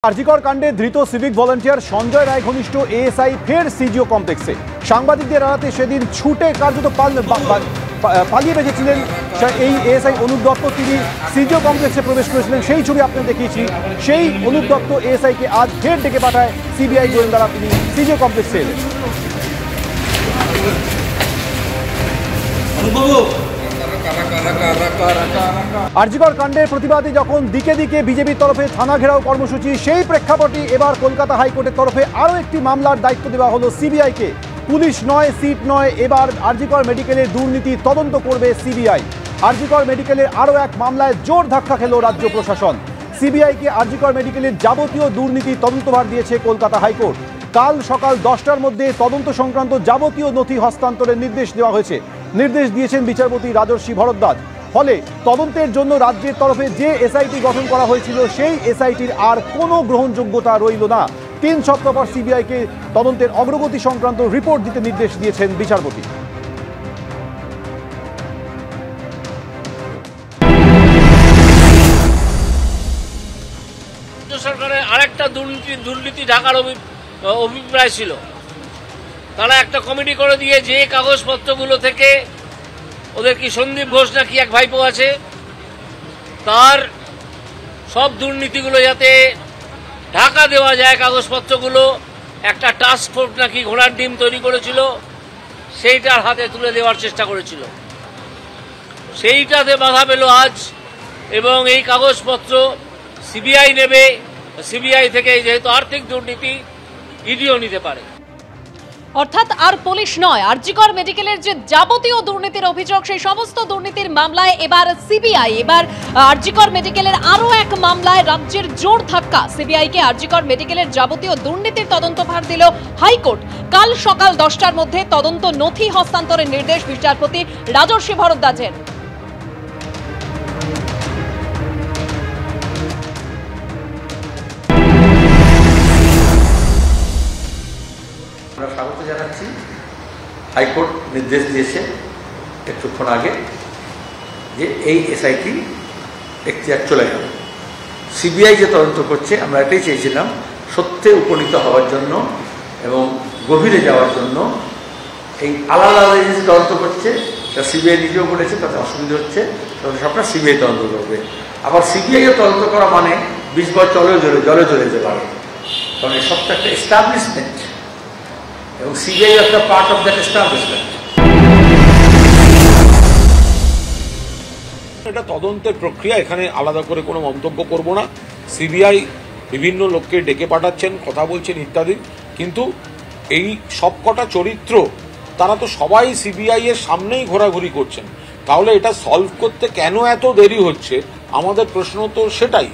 আরজিকর কাণ্ডে ধৃত civic volunteer Sanjay Roy ঘনিষ্ঠ এএসআই ফের সিজিও কমপ্লেক্সে। সাংবাদিকদের এড়াতে সেদিন ছুটে কার্যত পালিয়ে বেঁচেছিলেন এই এএসআই অনুপ দত্ত। তিনি সিজিও কমপ্লেক্সে প্রবেশ করেছিলেন, সেই ছবি আপনাদের দেখিয়েছি। সেই অনুপ দত্ত এএসআইকে আজ ফের ডেকে পাঠায় সিবিআই গোয়েন্দারা, তিনি সিজিও কমপ্লেক্সে এলেন। আরজিকর কাণ্ডের প্রতিবাদে যখন দিকে দিকে বিজেপির তরফে থানা ঘেরাও কর্মসূচি, সেই প্রেক্ষাপটে এবার কলকাতা হাইকোর্টের তরফে আরও একটি মামলার দায়িত্ব দেওয়া হলো সিবিআইকে। পুলিশ নয়, সিট নয়, এবার আরজিকর মেডিকেলের দুর্নীতি তদন্ত করবে সিবিআই। আরজিকর মেডিকেলের আরও এক মামলায় জোর ধাক্কা খেল রাজ্য প্রশাসন। সিবিআইকে আরজিকর মেডিকেলের যাবতীয় দুর্নীতি তদন্তভার দিয়েছে কলকাতা হাইকোর্ট। কাল সকাল 10টার মধ্যে তদন্ত সংক্রান্ত যাবতীয় নথি হস্তান্তরের নির্দেশ দেওয়া হয়েছে। নির্দেশ দিয়েছেন বিচারপতি রাজর্ষি ভরদ্বাজ। ফলে তদন্তের জন্য রাজ্যের তরফে যে এসআইটি গঠন করা হয়েছিল, সেই এসআইটির আর কোনো গ্রহণযোগ্যতা রইল না। 3 সপ্তাহ পর সিবিআইকে তদন্তের অগ্রগতি সংক্রান্ত রিপোর্ট দিতে নির্দেশ দিয়েছেন বিচারপতি। সরকারের আরেকটা দুর্নীতি ঢাকার অভিপ্রায় ছিল। তারা একটা কমিটি করে দিয়ে যে কাগজপত্রগুলো থেকে, ওদের কি সন্দীপ ঘোষ নাকি এক ভাইপো আছে, তার সব দুর্নীতিগুলো যাতে ঢাকা দেওয়া যায়, কাগজপত্রগুলো একটা টাস্ক ফোর্স নাকি ঘোড়ার ডিম তৈরি করেছিল, সেইটার হাতে তুলে দেওয়ার চেষ্টা করেছিল। সেইটাতে বাধা পেল আজ, এবং এই কাগজপত্র সিবিআই নেবে। সিবিআই থেকে যেহেতু আর্থিক দুর্নীতি, ইডিও নিতে পারে। অর্থাৎ আর পুলিশ নয়, আরজিকর মেডিকেলের যে যাবতীয় দুর্নীতির অভিযোগ, সেই সমস্ত দুর্নীতির মামলায় এবার সিবিআই। এবার আরজিকর মেডিকেলের আরও এক মামলায় রাজ্যের জোর ধাক্কা। সিবিআইকে আরজিকর মেডিকেলের যাবতীয় দুর্নীতির তদন্তভার দিল হাইকোর্ট। কাল সকাল 10টার মধ্যে তদন্ত নথি হস্তান্তরের নির্দেশ বিচারপতি রাজর্ষি ভরদ্বাজের। আমরা স্বাগত জানাচ্ছি। হাইকোর্ট নির্দেশ দিয়েছে একটুক্ষণ আগে যে এই এসআইটি এখতিয়ার চলে গেল। সিবিআই যে তদন্ত করছে, আমরা এটাই চেয়েছিলাম, সত্যে উপনীত হওয়ার জন্য এবং গভীরে যাওয়ার জন্য। এই আলাদা আলাদা যে তদন্ত করছে, তা সিবিআই নিজেও বলেছে তাতে অসুবিধা হচ্ছে, তাহলে সবটা সিবিআই তদন্ত করবে। আবার সিবিআইও তদন্ত করা মানে 20 বার জলে চলে যেতে পারে, কারণ এই সবটা একটা এস্টাবলিশমেন্ট এবং সিবিআই একটা পার্ট অফ দ্যাট এস্টাবলিশমেন্ট। এটা তদন্তের প্রক্রিয়া, এখানে আলাদা করে কোনো মন্তব্য করব না। সিবিআই বিভিন্ন লোককে ডেকে পাঠাচ্ছেন, কথা বলছেন ইত্যাদি, কিন্তু এই সবকটা চরিত্র তারা তো সবাই সিবিআই এর সামনেই ঘোরাঘুরি করছেন। তাহলে এটা সলভ করতে কেন এত দেরি হচ্ছে, আমাদের প্রশ্ন তো সেটাই।